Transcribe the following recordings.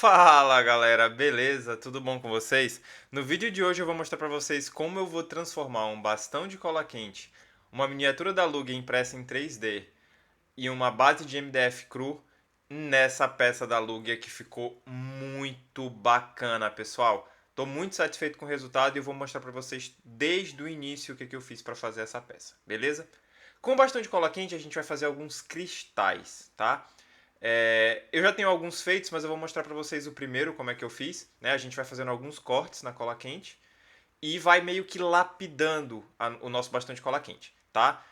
Fala galera, beleza? Tudo bom com vocês? No vídeo de hoje eu vou mostrar para vocês como eu vou transformar um bastão de cola quente, uma miniatura da Lug impressa em 3D e uma base de MDF cru nessa peça da Lugia que ficou muito bacana, pessoal. Estou muito satisfeito com o resultado e eu vou mostrar para vocês desde o início o que eu fiz para fazer essa peça, beleza? Com o bastão de cola quente a gente vai fazer alguns cristais, tá? Eu já tenho alguns feitos, mas eu vou mostrar para vocês o primeiro, como é que eu fiz. Né? A gente vai fazendo alguns cortes na cola quente e vai meio que lapidando o nosso bastão de cola quente, tá?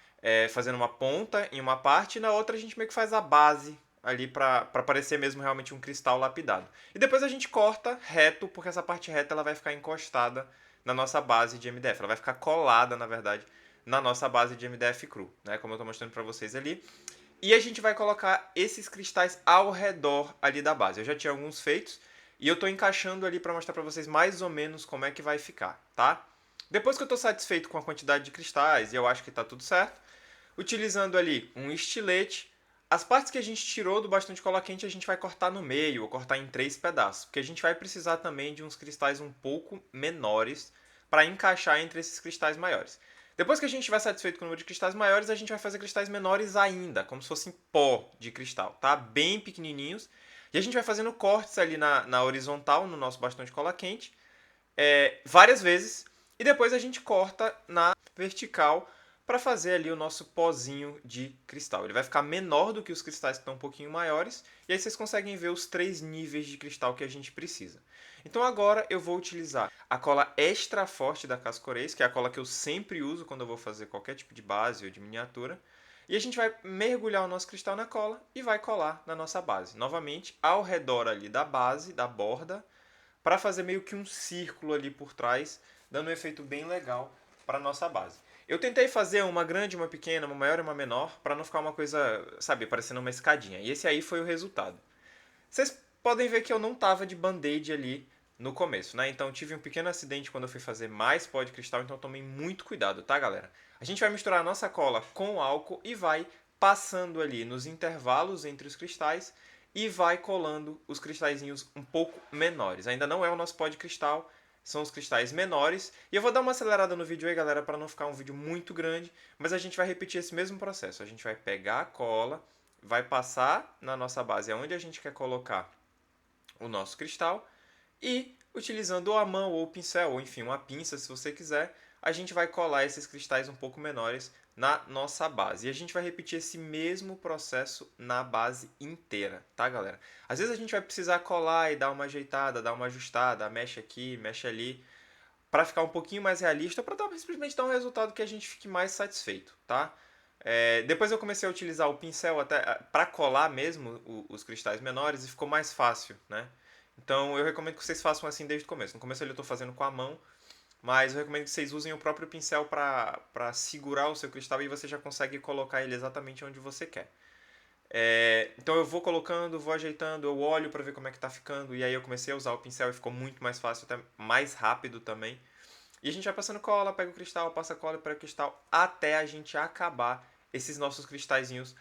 Fazendo uma ponta em uma parte e na outra a gente meio que faz a base ali para parecer mesmo realmente um cristal lapidado. E depois a gente corta reto, porque essa parte reta ela vai ficar encostada na nossa base de MDF. Ela vai ficar colada, na verdade, na nossa base de MDF cru, né? Como eu estou mostrando para vocês ali. E a gente vai colocar esses cristais ao redor ali da base. Eu já tinha alguns feitos e eu estou encaixando ali para mostrar para vocês mais ou menos como é que vai ficar, tá? Depois que eu estou satisfeito com a quantidade de cristais e eu acho que está tudo certo, utilizando ali um estilete, as partes que a gente tirou do bastão de cola quente a gente vai cortar no meio ou cortar em 3 pedaços, porque a gente vai precisar também de uns cristais um pouco menores para encaixar entre esses cristais maiores. Depois que a gente estiver satisfeito com o número de cristais maiores, a gente vai fazer cristais menores ainda, como se fossem pó de cristal, tá? Bem pequenininhos. E a gente vai fazendo cortes ali na horizontal, no nosso bastão de cola quente, várias vezes. E depois a gente corta na vertical para fazer ali o nosso pozinho de cristal. Ele vai ficar menor do que os cristais que estão um pouquinho maiores. E aí vocês conseguem ver os 3 níveis de cristal que a gente precisa. Então agora eu vou utilizar a cola extra forte da Cascoreis, que é a cola que eu sempre uso quando eu vou fazer qualquer tipo de base ou de miniatura. E a gente vai mergulhar o nosso cristal na cola e vai colar na nossa base. Novamente, ao redor ali da base, da borda, para fazer meio que um círculo ali por trás, dando um efeito bem legal para nossa base. Eu tentei fazer uma grande, uma pequena, uma maior e uma menor, para não ficar uma coisa, sabe, parecendo uma escadinha. E esse aí foi o resultado. Vocês podem ver que eu não tava de band-aid ali no começo, né? Então tive um pequeno acidente quando eu fui fazer mais pó de cristal, então tomei muito cuidado, tá, galera? A gente vai misturar a nossa cola com álcool e vai passando ali nos intervalos entre os cristais e vai colando os cristalzinhos um pouco menores. Ainda não é o nosso pó de cristal, são os cristais menores. E eu vou dar uma acelerada no vídeo aí, galera, para não ficar um vídeo muito grande, mas a gente vai repetir esse mesmo processo. A gente vai pegar a cola, vai passar na nossa base onde a gente quer colocar o nosso cristal e utilizando a mão ou o pincel, ou enfim, uma pinça se você quiser, a gente vai colar esses cristais um pouco menores na nossa base. E a gente vai repetir esse mesmo processo na base inteira, tá, galera? Às vezes a gente vai precisar colar e dar uma ajeitada, dar uma ajustada, mexe aqui, mexe ali, para ficar um pouquinho mais realista, para simplesmente dar um resultado que a gente fique mais satisfeito, tá? Depois eu comecei a utilizar o pincel até para colar mesmo os cristais menores e ficou mais fácil, né? Então eu recomendo que vocês façam assim desde o começo. No começo eu estou fazendo com a mão, mas eu recomendo que vocês usem o próprio pincel para segurar o seu cristal e você já consegue colocar ele exatamente onde você quer. Então eu vou colocando, vou ajeitando, eu olho para ver como é que está ficando e aí eu comecei a usar o pincel e ficou muito mais fácil, até mais rápido também. E a gente vai passando cola, pega o cristal, passa cola, pega o cristal, até a gente acabar esses nossos cristalzinhos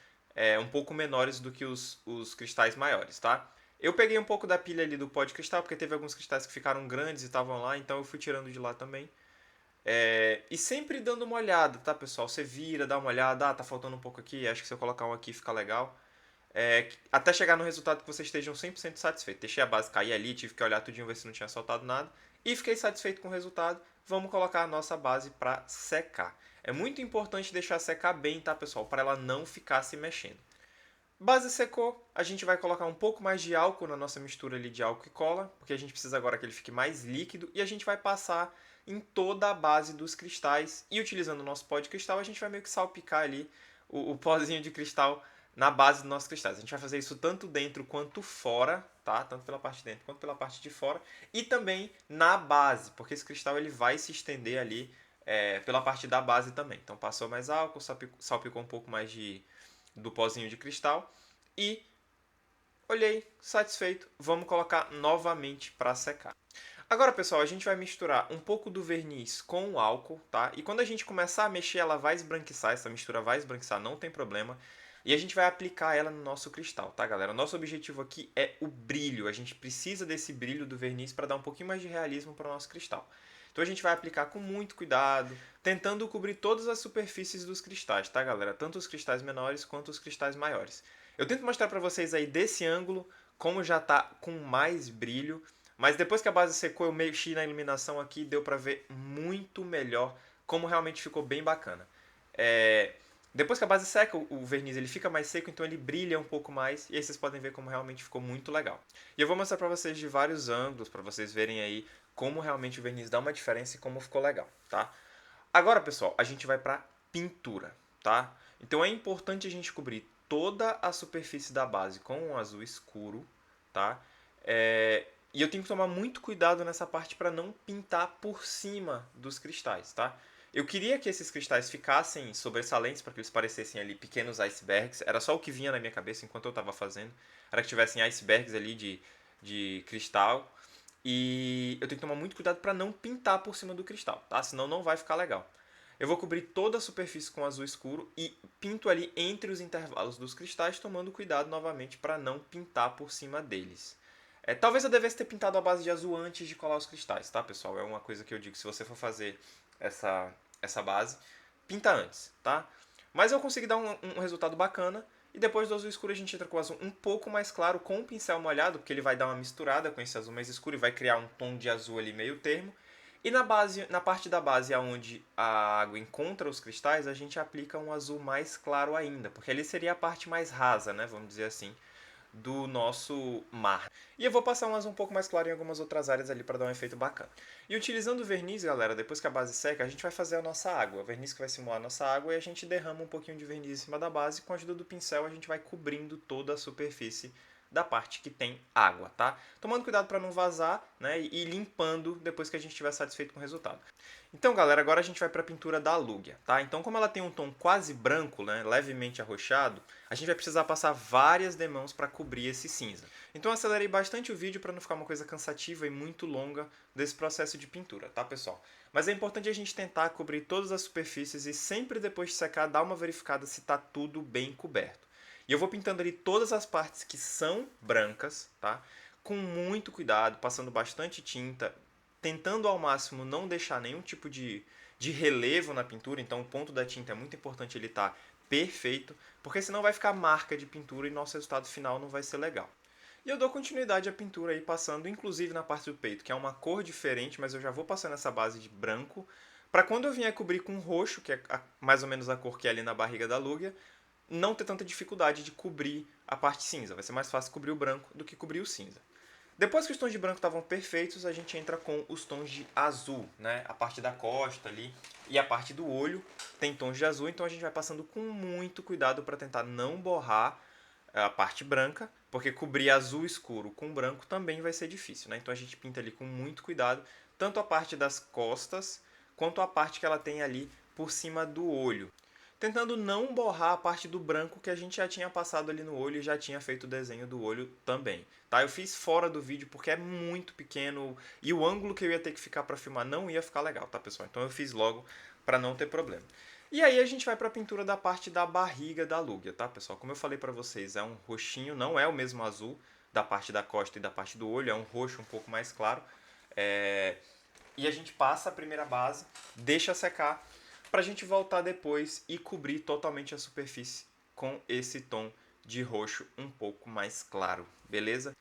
um pouco menores do que os cristais maiores, tá? Eu peguei um pouco da pilha ali do pó de cristal, porque teve alguns cristais que ficaram grandes e estavam lá, então eu fui tirando de lá também. E sempre dando uma olhada, tá, pessoal? Você vira, dá uma olhada, tá faltando um pouco aqui, acho que se eu colocar um aqui fica legal. Até chegar no resultado que vocês estejam 100% satisfeitos. Deixei a base cair ali, tive que olhar tudinho, ver se não tinha soltado nada. E fiquei satisfeito com o resultado. Vamos colocar a nossa base para secar. É muito importante deixar secar bem, tá, pessoal? Para ela não ficar se mexendo. Base secou, a gente vai colocar um pouco mais de álcool na nossa mistura ali de álcool e cola, porque a gente precisa agora que ele fique mais líquido, e a gente vai passar em toda a base dos cristais, e utilizando o nosso pó de cristal, a gente vai meio que salpicar ali o pozinho de cristal na base dos nossos cristais. A gente vai fazer isso tanto dentro quanto fora, tá? Tanto pela parte de dentro quanto pela parte de fora, e também na base, porque esse cristal ele vai se estender ali pela parte da base também. Então passou mais álcool, salpicou um pouco mais do pozinho de cristal e olhei, satisfeito, vamos colocar novamente para secar. Agora, pessoal, a gente vai misturar um pouco do verniz com o álcool, tá? E quando a gente começar a mexer, ela vai esbranquiçar, essa mistura vai esbranquiçar, não tem problema. E a gente vai aplicar ela no nosso cristal, tá, galera? Nosso objetivo aqui é o brilho. A gente precisa desse brilho do verniz para dar um pouquinho mais de realismo para o nosso cristal. Então a gente vai aplicar com muito cuidado, tentando cobrir todas as superfícies dos cristais, tá, galera? Tanto os cristais menores quanto os cristais maiores. Eu tento mostrar para vocês aí desse ângulo como já tá com mais brilho, mas depois que a base secou, eu mexi na iluminação aqui e deu para ver muito melhor como realmente ficou bem bacana. Depois que a base seca, o verniz ele fica mais seco, então ele brilha um pouco mais, e aí vocês podem ver como realmente ficou muito legal. E eu vou mostrar para vocês de vários ângulos, para vocês verem aí como realmente o verniz dá uma diferença e como ficou legal, tá? Agora, pessoal, a gente vai para pintura, tá? Então é importante a gente cobrir toda a superfície da base com um azul escuro, tá? E eu tenho que tomar muito cuidado nessa parte para não pintar por cima dos cristais, tá? Eu queria que esses cristais ficassem sobressalentes para que eles parecessem ali pequenos icebergs. Era só o que vinha na minha cabeça enquanto eu estava fazendo. Era que tivessem icebergs ali de cristal. E eu tenho que tomar muito cuidado para não pintar por cima do cristal, tá? Senão não vai ficar legal. Eu vou cobrir toda a superfície com azul escuro e pinto ali entre os intervalos dos cristais, tomando cuidado novamente para não pintar por cima deles. Talvez eu devesse ter pintado a base de azul antes de colar os cristais, tá, pessoal? É uma coisa que eu digo, se você for fazer essa base, pinta antes, tá? Mas eu consegui dar um resultado bacana. E depois do azul escuro a gente entra com o azul um pouco mais claro com o pincel molhado, porque ele vai dar uma misturada com esse azul mais escuro e vai criar um tom de azul ali meio termo. E na parte da base onde a água encontra os cristais, a gente aplica um azul mais claro ainda, porque ali seria a parte mais rasa, né, vamos dizer assim, do nosso mar. E eu vou passar um azul um pouco mais claro em algumas outras áreas ali para dar um efeito bacana. E utilizando o verniz, galera, depois que a base seca, a gente vai fazer a nossa água. O verniz que vai simular a nossa água e a gente derrama um pouquinho de verniz em cima da base. Com a ajuda do pincel, a gente vai cobrindo toda a superfície da parte que tem água, tá? Tomando cuidado para não vazar, né? E limpando depois que a gente estiver satisfeito com o resultado. Então, galera, agora a gente vai para a pintura da Lugia, tá? Então, como ela tem um tom quase branco, né, levemente arroxado, a gente vai precisar passar várias demãos para cobrir esse cinza. Então, eu acelerei bastante o vídeo para não ficar uma coisa cansativa e muito longa desse processo de pintura, tá, pessoal? Mas é importante a gente tentar cobrir todas as superfícies e sempre depois de secar dar uma verificada se está tudo bem coberto. E eu vou pintando ali todas as partes que são brancas, tá? Com muito cuidado, passando bastante tinta, tentando ao máximo não deixar nenhum tipo de relevo na pintura. Então o ponto da tinta é muito importante ele estar perfeito, porque senão vai ficar marca de pintura e nosso resultado final não vai ser legal. E eu dou continuidade à pintura aí, passando inclusive na parte do peito, que é uma cor diferente, mas eu já vou passando essa base de branco, para quando eu vier cobrir com roxo, que é mais ou menos a cor que é ali na barriga da Lugia, não ter tanta dificuldade de cobrir a parte cinza. Vai ser mais fácil cobrir o branco do que cobrir o cinza. Depois que os tons de branco estavam perfeitos, a gente entra com os tons de azul, né? A parte da costa ali e a parte do olho tem tons de azul, então a gente vai passando com muito cuidado para tentar não borrar a parte branca, porque cobrir azul escuro com branco também vai ser difícil, né? Então a gente pinta ali com muito cuidado, tanto a parte das costas quanto a parte que ela tem ali por cima do olho, tentando não borrar a parte do branco que a gente já tinha passado ali no olho e já tinha feito o desenho do olho também. Tá? Eu fiz fora do vídeo porque é muito pequeno e o ângulo que eu ia ter que ficar para filmar não ia ficar legal, tá, pessoal? Então eu fiz logo para não ter problema. E aí a gente vai para a pintura da parte da barriga da Lugia, tá, pessoal? Como eu falei para vocês, é um roxinho, não é o mesmo azul da parte da costa e da parte do olho, é um roxo um pouco mais claro. E a gente passa a primeira base, deixa secar, para a gente voltar depois e cobrir totalmente a superfície com esse tom de roxo um pouco mais claro, beleza?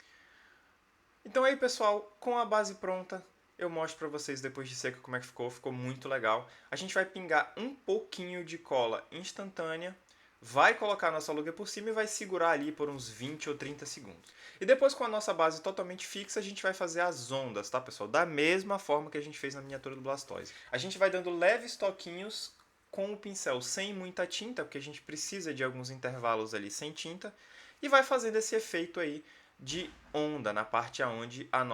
Então aí, pessoal, com a base pronta, eu mostro para vocês depois de seca como é que ficou muito legal. A gente vai pingar um pouquinho de cola instantânea, vai colocar a nossa Lugia por cima e vai segurar ali por uns 20 ou 30 segundos. E depois com a nossa base totalmente fixa, a gente vai fazer as ondas, tá, pessoal? Da mesma forma que a gente fez na miniatura do Blastoise. A gente vai dando leves toquinhos com o pincel sem muita tinta, porque a gente precisa de alguns intervalos ali sem tinta, e vai fazendo esse efeito aí de onda na parte onde as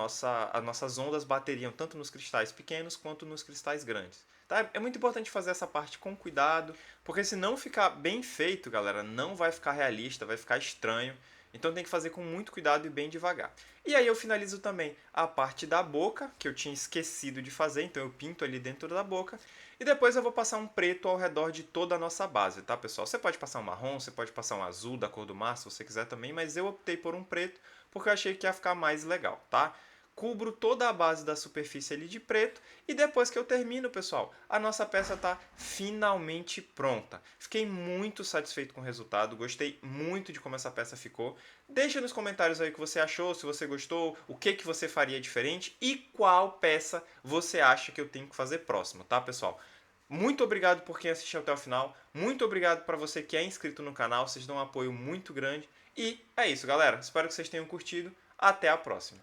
nossas ondas bateriam tanto nos cristais pequenos quanto nos cristais grandes. Tá? É muito importante fazer essa parte com cuidado, porque se não ficar bem feito, galera, não vai ficar realista, vai ficar estranho. Então tem que fazer com muito cuidado e bem devagar. E aí eu finalizo também a parte da boca, que eu tinha esquecido de fazer, então eu pinto ali dentro da boca. E depois eu vou passar um preto ao redor de toda a nossa base, tá, pessoal? Você pode passar um marrom, você pode passar um azul da cor do mar, se você quiser também, mas eu optei por um preto porque eu achei que ia ficar mais legal, tá? Cubro toda a base da superfície ali de preto e depois que eu termino, pessoal, a nossa peça está finalmente pronta. Fiquei muito satisfeito com o resultado, gostei muito de como essa peça ficou. Deixa nos comentários aí o que você achou, se você gostou, o que você faria diferente e qual peça você acha que eu tenho que fazer próximo, tá, pessoal? Muito obrigado por quem assistiu até o final. Muito obrigado para você que é inscrito no canal. Vocês dão um apoio muito grande. E é isso, galera. Espero que vocês tenham curtido. Até a próxima.